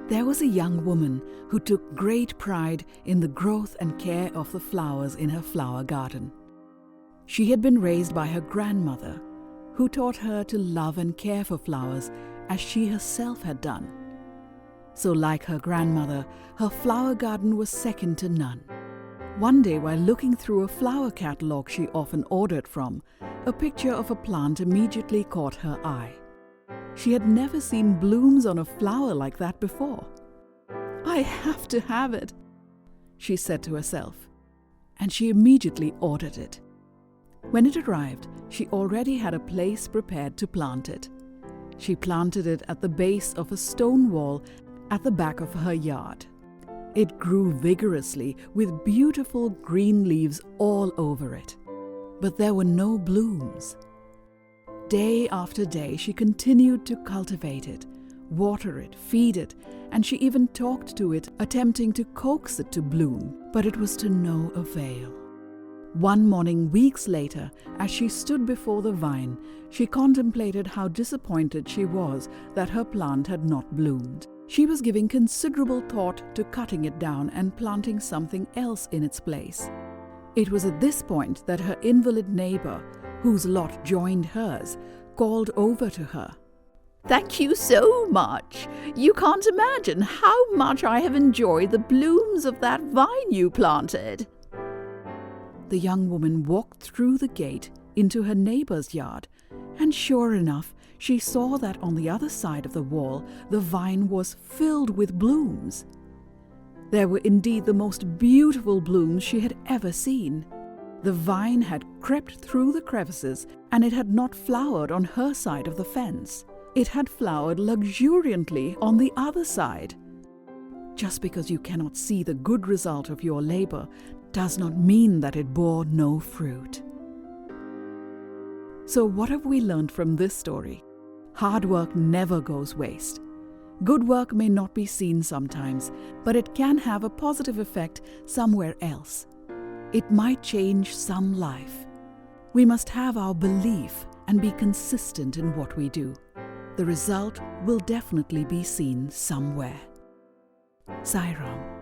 There was a young woman who took great pride in the growth and care of the flowers in her flower garden. She had been raised by her grandmother, who taught her to love and care for flowers as she herself had done. So, like her grandmother, her flower garden was second to none. One day, while looking through a flower catalogue she often ordered from, a picture of a plant immediately caught her eye. She had never seen blooms on a flower like that before. "I have to have it," she said to herself, and she immediately ordered it. When it arrived, she already had a place prepared to plant it. She planted it at the base of a stone wall at the back of her yard. It grew vigorously with beautiful green leaves all over it. But there were no blooms. Day after day she continued to cultivate it, water it, feed it, and she even talked to it, attempting to coax it to bloom, but it was to no avail. One morning, weeks later, as she stood before the vine, she contemplated how disappointed she was that her plant had not bloomed. She was giving considerable thought to cutting it down and planting something else in its place. It was at this point that her invalid neighbor, whose lot joined hers, called over to her. "Thank you so much. You can't imagine how much I have enjoyed the blooms of that vine you planted." The young woman walked through the gate into her neighbor's yard, and sure enough, she saw that on the other side of the wall the vine was filled with blooms. There were indeed the most beautiful blooms she had ever seen. The vine had crept through the crevices, and it had not flowered on her side of the fence. It had flowered luxuriantly on the other side. Just because you cannot see the good result of your labor does not mean that it bore no fruit. So what have we learned from this story? Hard work never goes waste. Good work may not be seen sometimes, but it can have a positive effect somewhere else. It might change some life. We must have our belief and be consistent in what we do. The result will definitely be seen somewhere. Sai Ram.